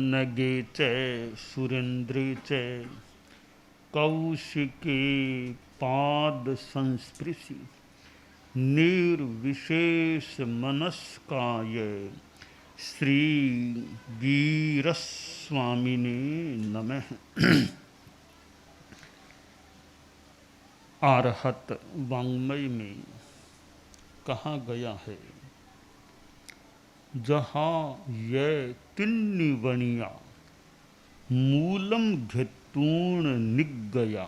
नगे च सुरेंद्रे च कौशिके पाद संस्पृशि निर्विशेष मनस्काय श्री वीरस्वामिने नमः। आरहत वाङ्मय में कहा गया है, जहाँ ये तिन्निवणिया मूलम घेतूण निगया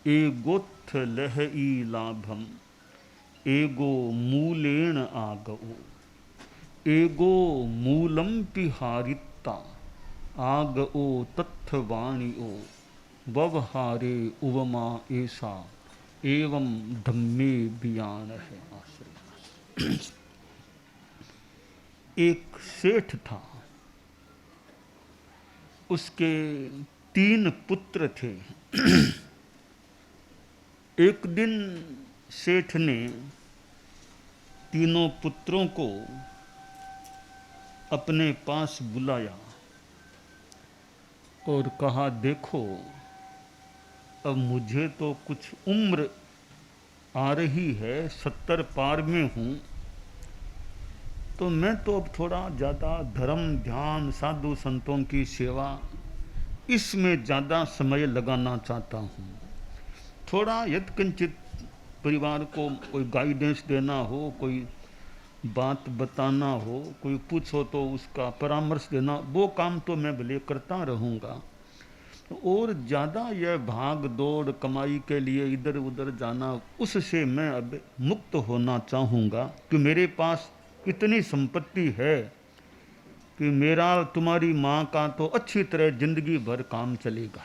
एगोत्थ लह ई लाभम एगो मूलेण आगओ एगो मूलम पिहारिता आगओ तत्थवाणिओ व्यवहारे उवमा ऐसा एवं धम्मे बियान है। आश्रय एक सेठ था, उसके 3 पुत्र थे। एक दिन सेठ ने तीनों पुत्रों को अपने पास बुलाया और कहा, देखो अब मुझे तो कुछ उम्र आ रही है, 70 पार में हूँ, तो मैं तो अब थोड़ा ज़्यादा धर्म ध्यान साधु संतों की सेवा इसमें ज़्यादा समय लगाना चाहता हूँ। थोड़ा यत्किंचित परिवार को कोई गाइडेंस देना हो, कोई बात बताना हो, कोई पूछो तो उसका परामर्श देना, वो काम तो मैं भले करता रहूँगा। और ज़्यादा यह भाग दौड़ कमाई के लिए इधर उधर जाना, उससे मैं अब मुक्त होना चाहूँगा कि मेरे पास इतनी संपत्ति है कि मेरा तुम्हारी माँ का तो अच्छी तरह जिंदगी भर काम चलेगा।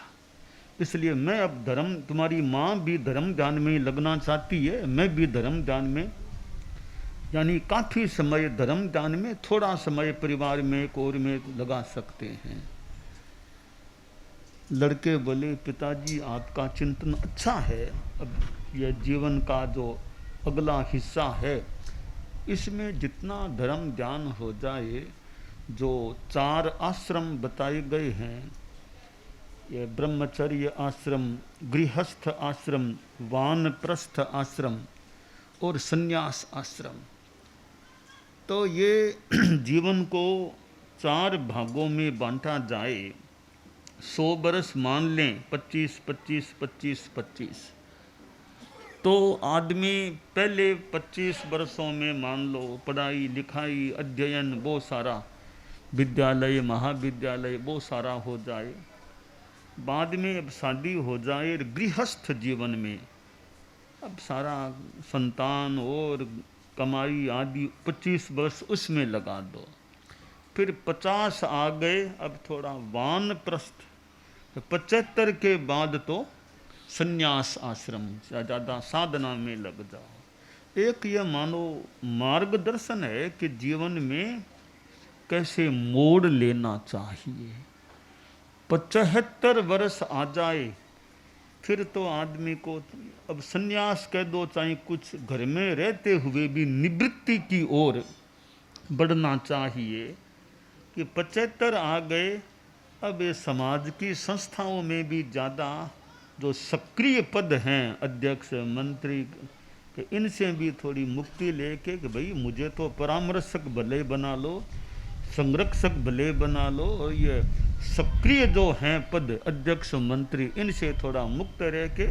इसलिए मैं अब धर्म, तुम्हारी माँ भी धर्म ध्यान में लगना चाहती है, मैं भी धर्म ध्यान में, यानी काफ़ी समय धर्म ध्यान में, थोड़ा समय परिवार में एक और में लगा सकते हैं। लड़के बोले, पिताजी आपका चिंतन अच्छा है, अब यह जीवन का जो अगला हिस्सा है इसमें जितना धर्म ध्यान हो जाए, जो 4 आश्रम बताए गए हैं, ये ब्रह्मचर्य आश्रम, गृहस्थ आश्रम, वानप्रस्थ आश्रम और संन्यास आश्रम, तो ये जीवन को 4 भागों में बांटा जाए, 100 बरस मान लें, 25 25 25 25, तो आदमी पहले 25 वर्षों में मान लो पढ़ाई लिखाई अध्ययन वो सारा, विद्यालय महाविद्यालय वो सारा हो जाए, बाद में अब शादी हो जाए, गृहस्थ जीवन में अब सारा संतान और कमाई आदि 25 वर्ष उसमें लगा दो, फिर 50 आ गए, अब थोड़ा वानप्रस्थ, 75 के बाद तो संन्यास आश्रम, ज़्यादा साधना में लग जाओ। एक ये मानो मार्गदर्शन है कि जीवन में कैसे मोड़ लेना चाहिए। 75 वर्ष आ जाए फिर तो आदमी को अब संन्यास कह दो, चाहे कुछ घर में रहते हुए भी निवृत्ति की ओर बढ़ना चाहिए कि 75 आ गए, अब ये समाज की संस्थाओं में भी ज़्यादा जो सक्रिय पद हैं, अध्यक्ष मंत्री के, इनसे भी थोड़ी मुक्ति लेके कि भाई मुझे तो परामर्शक भले बना लो, संरक्षक भले बना लो, और ये सक्रिय जो हैं पद अध्यक्ष मंत्री, इनसे थोड़ा मुक्त रह के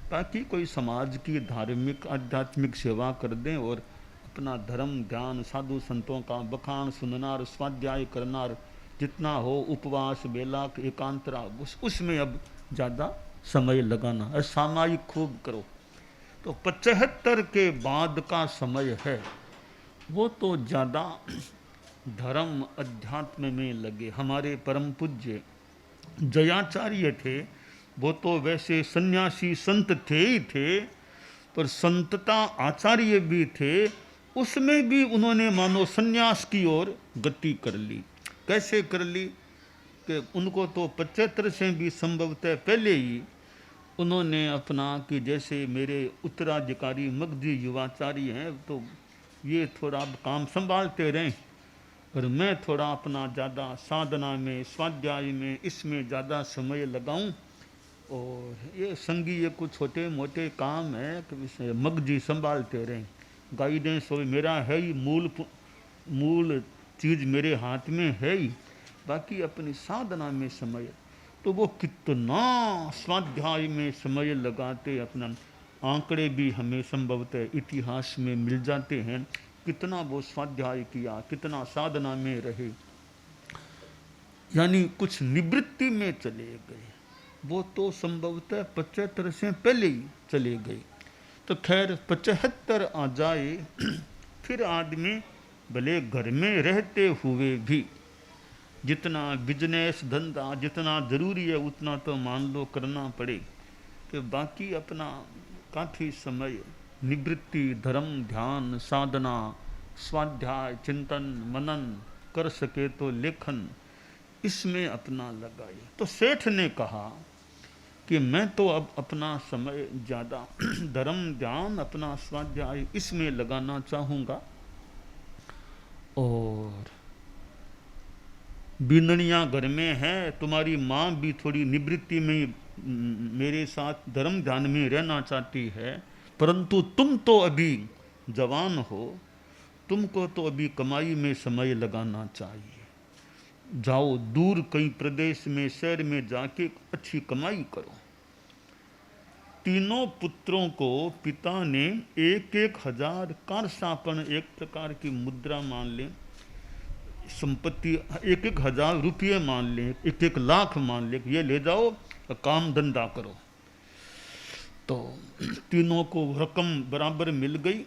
ताकि कोई समाज की धार्मिक आध्यात्मिक सेवा कर दें और अपना धर्म ध्यान साधु संतों का बखान सुनना, स्वाध्याय करना, जितना हो उपवास बेला एकांतरा, उसमें अब ज़्यादा समय लगाना है, सामायिक खूब करो। तो 75 के बाद का समय है वो तो ज़्यादा धर्म अध्यात्म में लगे। हमारे परम पूज्य जयाचार्य थे, वो तो वैसे सन्यासी संत थे ही थे, पर संतता आचार्य भी थे, उसमें भी उन्होंने मानो सन्यास की ओर गति कर ली। कैसे कर ली कि उनको तो 75 से भी संभवतः पहले ही उन्होंने अपना कि जैसे मेरे उत्तराधिकारी मगधी युवाचार्य हैं, तो ये थोड़ा काम संभालते रहें, और मैं थोड़ा अपना ज़्यादा साधना में, स्वाध्याय में, इसमें ज़्यादा समय लगाऊं। और ये संगी ये कुछ छोटे मोटे काम है कि मगजी संभालते रहें। गाइडेंस हो मेरा है ही, मूल चीज़ मेरे हाथ में है ही, बाकी अपनी साधना में समय। तो वो कितना स्वाध्याय में समय लगाते, अपना आंकड़े भी हमें संभवतः इतिहास में मिल जाते हैं, कितना वो स्वाध्याय किया, कितना साधना में रहे, यानी कुछ निवृत्ति में चले गए। वो तो संभवतः 75 से पहले ही चले गए। तो खैर 75 आ जाए फिर आदमी भले घर में रहते हुए भी जितना बिजनेस धंधा जितना ज़रूरी है उतना तो मान लो करना पड़े, कि बाकी अपना काफ़ी समय निवृत्ति, धर्म, ध्यान, साधना, स्वाध्याय, चिंतन, मनन, कर सके तो लेखन, इसमें अपना लगाए। तो सेठ ने कहा कि मैं तो अब अपना समय ज़्यादा धर्म, ध्यान, अपना स्वाध्याय इसमें लगाना चाहूँगा, और बीननिया घर में है, तुम्हारी माँ भी थोड़ी निवृत्ति में मेरे साथ धर्म ध्यान में रहना चाहती है, परंतु तुम तो अभी जवान हो, तुमको तो अभी कमाई में समय लगाना चाहिए। जाओ दूर कहीं प्रदेश में, शहर में जाके अच्छी कमाई करो। तीनों पुत्रों को पिता ने 1,000 कारसापन, एक प्रकार की मुद्रा मान लें, संपत्ति 1,000 रुपये मान लें, 1,00,000 मान लें, ये ले जाओ काम धंधा करो। तो तीनों को रकम बराबर मिल गई।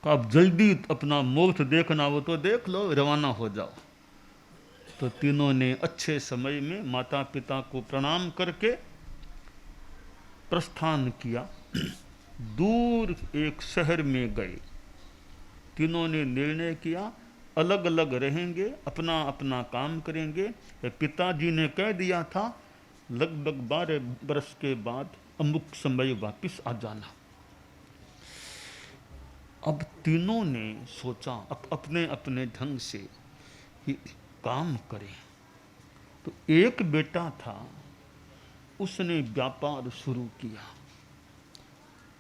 आप जल्दी अपना मोक्ष देखना हो तो देख लो, रवाना हो जाओ। तो तीनों ने अच्छे समय में माता पिता को प्रणाम करके प्रस्थान किया, दूर एक शहर में गए। तीनों ने निर्णय किया अलग अलग रहेंगे, अपना अपना काम करेंगे। पिताजी ने कह दिया था लगभग 12 वर्ष के बाद अमुक समय वापस आ जाना। अब तीनों ने सोचा अपने अपने ढंग से ही काम करें। तो एक बेटा था, उसने व्यापार शुरू किया।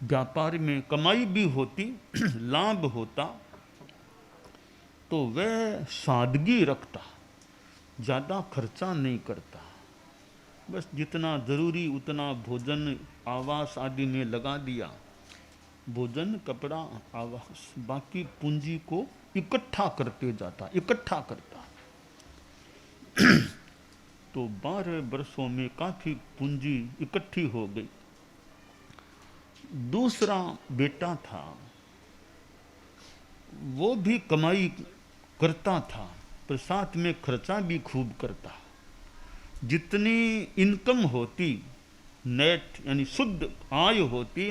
व्यापार में कमाई भी होती, लाभ होता, तो वह सादगी रखता, ज़्यादा खर्चा नहीं करता, बस जितना ज़रूरी उतना भोजन आवास आदि में लगा दिया, भोजन, कपड़ा, आवास, बाकी पूंजी को इकट्ठा करते जाता, इकट्ठा करता। तो 12 वर्षों में काफ़ी पूंजी इकट्ठी हो गई। दूसरा बेटा था, वो भी कमाई करता था, पर साथ में खर्चा भी खूब करता। जितनी इनकम होती, नेट यानी शुद्ध आय होती,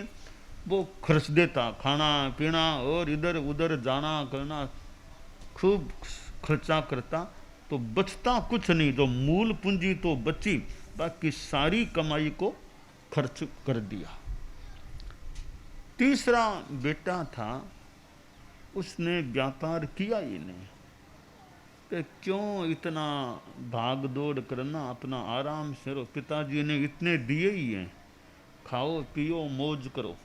वो खर्च देता, खाना पीना और इधर उधर जाना करना, खूब खर्चा करता। तो बचता कुछ नहीं, जो मूल पूंजी तो बची, बाकी सारी कमाई को खर्च कर दिया। तीसरा बेटा था, उसने व्यापार किया ही नहीं, कि क्यों इतना भाग दौड़ करना, अपना आराम से रहो, पिताजी ने इतने दिए ही हैं, खाओ पियो मौज करो।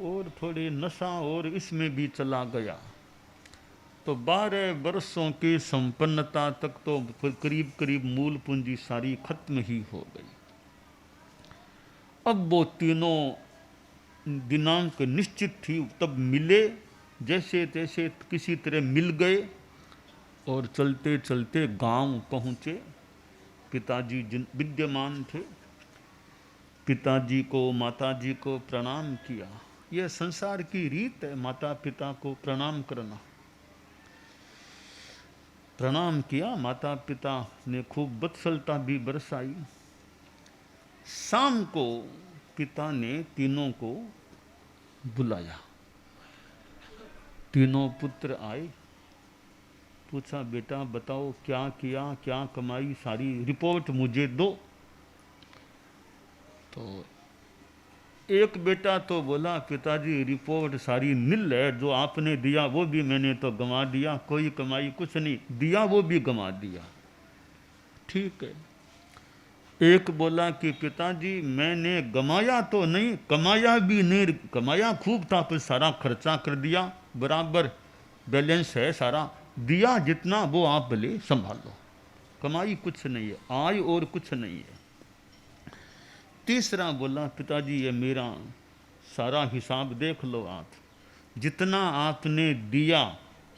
और थोड़ी नशा और इसमें भी चला गया। तो 12 वर्षों की संपन्नता तक तो करीब करीब मूल पूंजी सारी खत्म ही हो गई। अब वो तीनों दिनांक निश्चित थी, तब मिले, जैसे तैसे किसी तरह मिल गए और चलते चलते गांव पहुँचे। पिताजी विद्यमान थे, पिताजी को माताजी को प्रणाम किया। यह संसार की रीत है, माता पिता को प्रणाम करना। प्रणाम किया, माता पिता ने खूब बत्सलता भी बरसाई। शाम को पिता ने तीनों को बुलाया। तीनों पुत्र आए, पूछा बेटा बताओ क्या किया, क्या कमाई, सारी रिपोर्ट मुझे दो। तो एक बेटा तो बोला पिताजी रिपोर्ट सारी नील है, जो आपने दिया वो भी मैंने तो गंवा दिया, कोई कमाई कुछ नहीं, दिया वो भी गंवा दिया। ठीक है। एक बोला कि पिताजी मैंने गमाया तो नहीं, कमाया भी नहीं, कमाया खूब था पर सारा खर्चा कर दिया, बराबर बैलेंस है सारा, दिया जितना वो आप भले संभालो, कमाई कुछ नहीं है, आय और कुछ नहीं है। तीसरा बोला पिताजी ये मेरा सारा हिसाब देख लो आप, जितना आपने दिया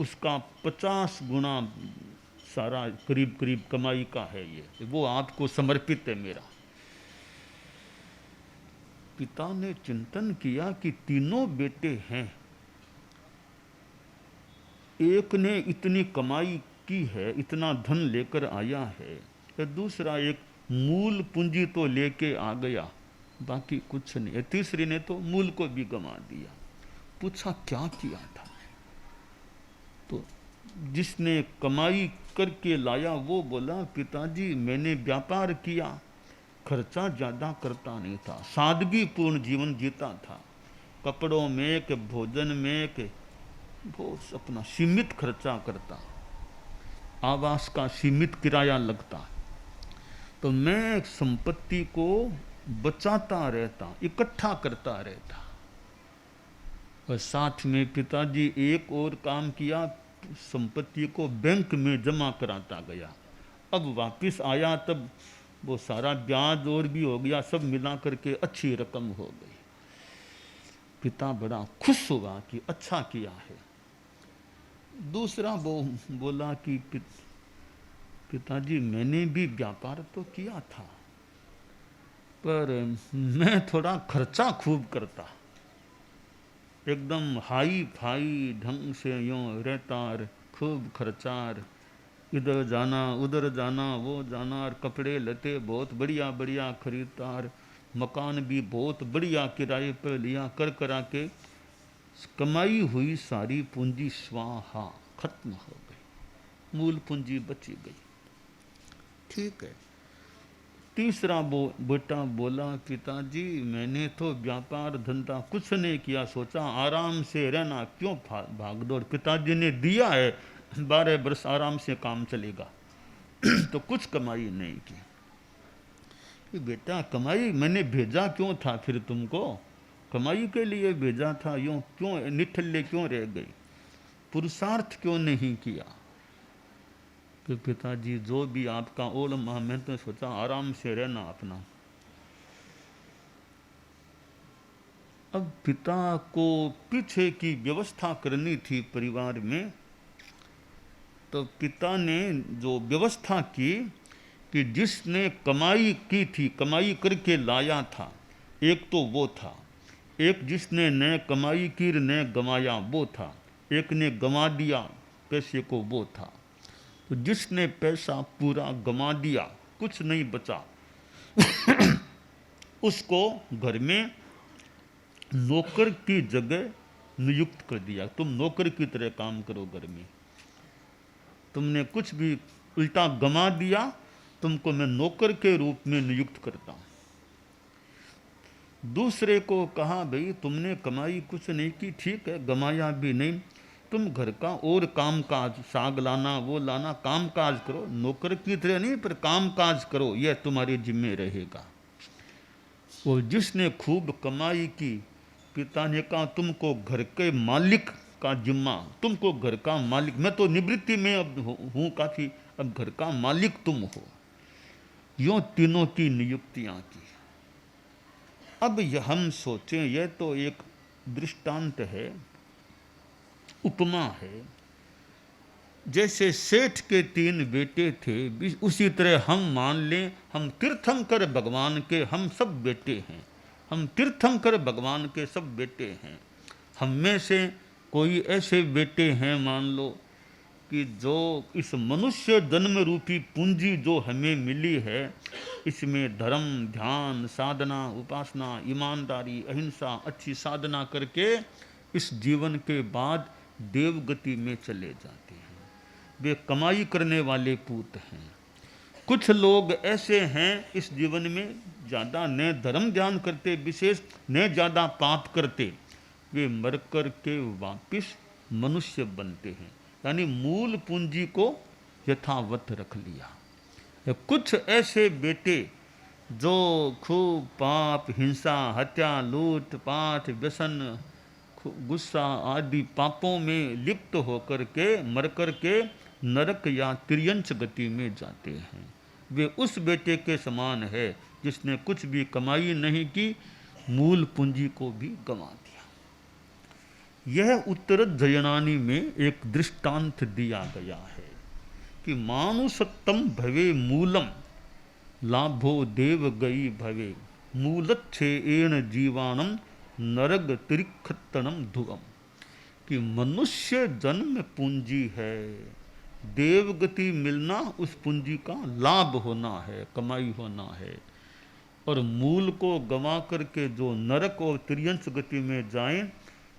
उसका 50 गुना सारा करीब करीब कमाई का है, ये वो आपको समर्पित है मेरा। पिता ने चिंतन किया कि तीनों बेटे हैं, एक ने इतनी कमाई की है, इतना धन लेकर आया है, तो दूसरा एक मूल पूंजी तो लेके आ गया, बाकी कुछ नहीं। तीसरी ने तो मूल को भी गंवा दिया। पूछा क्या किया था? तो जिसने कमाई करके लाया वो बोला पिताजी मैंने व्यापार किया, खर्चा ज़्यादा करता नहीं था, सादगी पूर्ण जीवन जीता था, कपड़ों में के भोजन में के बहुत अपना सीमित खर्चा करता, आवास का सीमित किराया लगता, तो मैं संपत्ति को बचाता रहता, इकट्ठा करता रहता। और साथ में पिताजी एक और काम किया, संपत्ति को बैंक में जमा कराता गया। अब वापस आया तब वो सारा ब्याज और भी हो गया, सब मिला करके अच्छी रकम हो गई। पिता बड़ा खुश हुआ कि अच्छा किया है। दूसरा वो बोला कि पिताजी मैंने भी व्यापार तो किया था, पर मैं थोड़ा खर्चा खूब करता, एकदम हाई फाई ढंग से यूँ रहता, खूब खर्चार, इधर जाना उधर जाना वो जाना, और कपड़े लते बहुत बढ़िया बढ़िया खरीदता, मकान भी बहुत बढ़िया किराए पर लिया, कर करा के कमाई हुई सारी पूंजी स्वाहा खत्म हो गई, मूल पूंजी बची गई। ठीक है। तीसरा बेटा बोला पिताजी मैंने तो व्यापार धंधा कुछ नहीं किया, सोचा आराम से रहना, क्यों भागदौड़, पिताजी ने दिया है 12 वर्ष आराम से काम चलेगा तो कुछ कमाई नहीं की। कि बेटा कमाई मैंने भेजा क्यों था, फिर तुमको कमाई के लिए भेजा था, यूँ क्यों निठल्ले क्यों रह गई, पुरुषार्थ क्यों नहीं किया? कि पिताजी जो भी आपका ओल मैं तो सोचा आराम से रहना अपना। अब पिता को पीछे की व्यवस्था करनी थी परिवार में, तो पिता ने जो व्यवस्था की कि जिसने कमाई की थी, कमाई करके लाया था, एक तो वो था, एक जिसने न कमाई की न गंवाया वो था, एक ने गंवा दिया पैसे को वो था। तो जिसने पैसा पूरा गंवा दिया, कुछ नहीं बचा उसको घर में नौकर की जगह नियुक्त कर दिया, तुम नौकर की तरह काम करो घर में, तुमने कुछ भी उल्टा गंवा दिया, तुमको मैं नौकर के रूप में नियुक्त करता हूं। दूसरे को कहा भाई तुमने कमाई कुछ नहीं की, ठीक है गंवाया भी नहीं, तुम घर का और काम काज, साग लाना वो लाना, काम काज करो, नौकर की तरह नहीं पर काम काज करो, यह तुम्हारे जिम्मे रहेगा। और जिसने खूब कमाई की, पिता ने कहा तुमको घर के मालिक का जिम्मा, तुमको घर का मालिक, मैं तो निवृत्ति में अब हूँ काफ़ी, अब घर का मालिक तुम हो। यूँ तीनों की नियुक्तियाँ की। अब हम सोचें, यह तो एक दृष्टांत है, उपमा है, जैसे सेठ के 3 बेटे थे, उसी तरह हम मान लें हम तीर्थंकर भगवान के हम सब बेटे हैं, हम तीर्थंकर भगवान के सब बेटे हैं। हम में से कोई ऐसे बेटे हैं मान लो कि जो इस मनुष्य जन्म रूपी पूंजी जो हमें मिली है, इसमें धर्म, ध्यान, साधना, उपासना, ईमानदारी, अहिंसा, अच्छी साधना करके इस जीवन के बाद देवगति में चले जाते हैं। वे कमाई करने वाले पूत हैं। कुछ लोग ऐसे हैं इस जीवन में ज़्यादा न धर्म ध्यान करते, विशेष न ज़्यादा पाप करते, वे मर कर के वापिस मनुष्य बनते हैं, यानी मूल पूंजी को यथावत रख लिया। कुछ ऐसे बेटे जो खूब पाप, हिंसा, हत्या, लूट पाट, व्यसन, गुस्सा आदि पापों में लिप्त होकर के मर कर के नरक या तिर्यंच गति में जाते हैं, वे उस बेटे के समान है जिसने कुछ भी कमाई नहीं की, मूल पूंजी को भी गंवा दिया। यह उत्तरजयनानी में एक दृष्टांत दिया गया है कि मानुषत्तम भवे मूलम लाभो देव गई भवे मूलच्छेन जीवाणम नरग तिरिखत्तनम ध्रुवम, कि मनुष्य जन्म पूंजी है, देवगति मिलना उस पूंजी का लाभ होना है, कमाई होना है, और मूल को गंवा करके जो नरक और तिर्यंच गति में जाएं,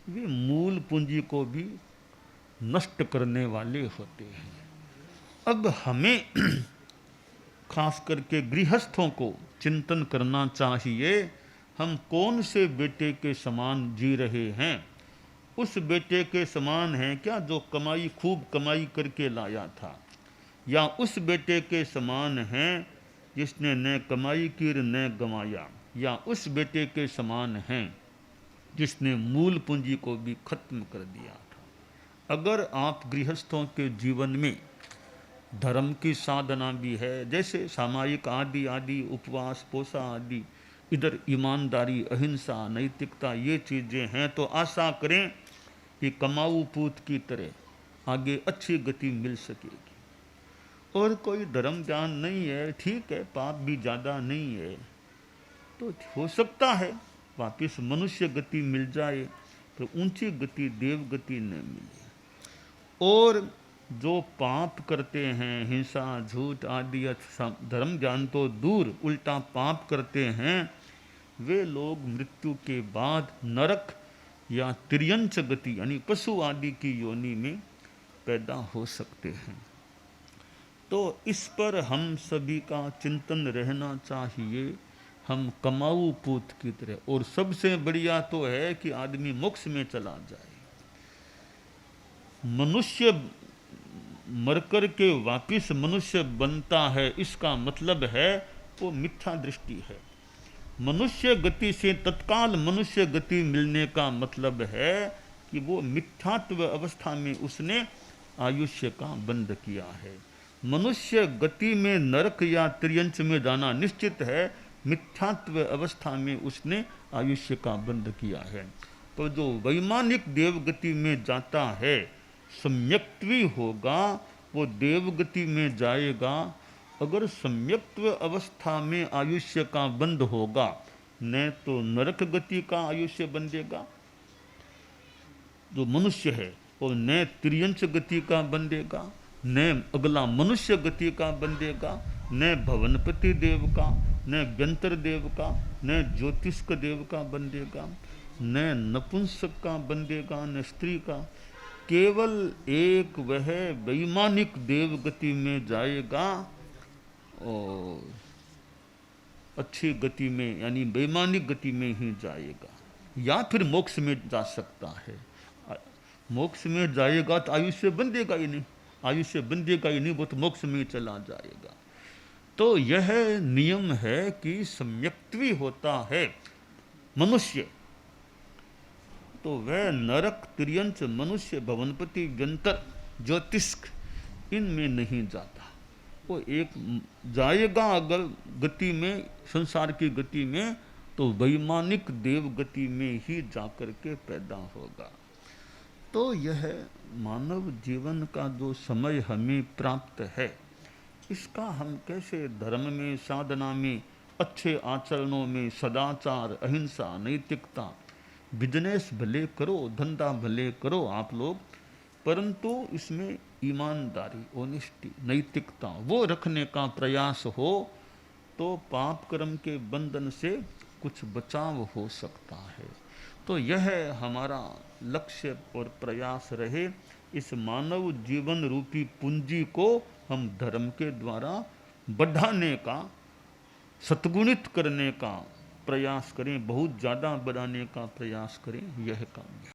वे मूल पूंजी को भी नष्ट करने वाले होते हैं। अब हमें खास करके गृहस्थों को चिंतन करना चाहिए, हम कौन से बेटे के समान जी रहे हैं। उस बेटे के समान हैं क्या जो कमाई खूब कमाई करके लाया था, या उस बेटे के समान हैं जिसने न कमाई की न गंवाया, या उस बेटे के समान हैं जिसने मूल पूंजी को भी खत्म कर दिया था। अगर आप गृहस्थों के जीवन में धर्म की साधना भी है, जैसे सामायिक आदि आदि, उपवास, पोषा आदि, इधर ईमानदारी, अहिंसा, नैतिकता, ये चीज़ें हैं, तो आशा करें कि कमाऊ पूत की तरह आगे अच्छी गति मिल सकेगी। और कोई धर्म ज्ञान नहीं है, ठीक है, पाप भी ज़्यादा नहीं है, तो हो सकता है वापिस मनुष्य गति मिल जाए, तो ऊंची गति देव गति न मिले। और जो पाप करते हैं, हिंसा, झूठ आदि, धर्म ज्ञान तो दूर, उल्टा पाप करते हैं, वे लोग मृत्यु के बाद नरक या तिर्यंच गति यानी पशु आदि की योनि में पैदा हो सकते हैं। तो इस पर हम सभी का चिंतन रहना चाहिए, हम कमाऊ पूत की तरह। और सबसे बढ़िया तो है कि आदमी मोक्ष में चला जाए। मनुष्य मरकर के वापिस मनुष्य बनता है, इसका मतलब है वो मिथ्या दृष्टि है। मनुष्य गति से तत्काल मनुष्य गति मिलने का मतलब है कि वो मिथ्यात्व अवस्था में उसने आयुष्य का बंध किया है। मनुष्य गति में नरक या तिर्यंच में जाना निश्चित है, मिथ्यात्व अवस्था में उसने आयुष्य का बंध किया है। तो जो वैमानिक देवगति में जाता है, सम्यक्त्वी होगा, वो देवगति में जाएगा। अगर सम्यक्त्व अवस्था में आयुष्य का बंध होगा, न तो नरक गति का आयुष्य बंधेगा जो मनुष्य है, और न तिर्यंच गति का बंधेगा, न अगला मनुष्य गति का बंधेगा, न भवनपति देव का, न व्यंतर देव का, न ज्योतिष्क देव का बंधेगा, न नपुंसक का बंधेगा, न स्त्री का। केवल एक वह वैमानिक देव गति में जाएगा और अच्छी गति में यानी वैमानिक गति में ही जाएगा, या फिर मोक्ष में जा सकता है। मोक्ष में जाएगा तो आयुष्य बंधेगा ही नहीं, आयुष्य बंधेगा ही नहीं, वो तो मोक्ष में चला जाएगा। तो यह नियम है कि सम्यक्त्वी होता है मनुष्य, तो वह नरक, तिर्यंच, मनुष्य, भवनपति, व्यंतर, ज्योतिष्क इनमें नहीं जाता। वो एक जाएगा अगर गति में, संसार की गति में, तो वैमानिक देव गति में ही जाकर के पैदा होगा। तो यह मानव जीवन का जो समय हमें प्राप्त है, इसका हम कैसे धर्म में, साधना में, अच्छे आचरणों में, सदाचार, अहिंसा, नैतिकता, बिजनेस भले करो, धंधा भले करो आप लोग, परंतु इसमें ईमानदारी, ऑनेस्टी, नैतिकता वो रखने का प्रयास हो, तो पाप कर्म के बंधन से कुछ बचाव हो सकता है। तो यह हमारा लक्ष्य और प्रयास रहे, इस मानव जीवन रूपी पूंजी को हम धर्म के द्वारा बढ़ाने का, सद्गुणित करने का प्रयास करें, बहुत ज़्यादा बढ़ाने का प्रयास करें, यह काम है।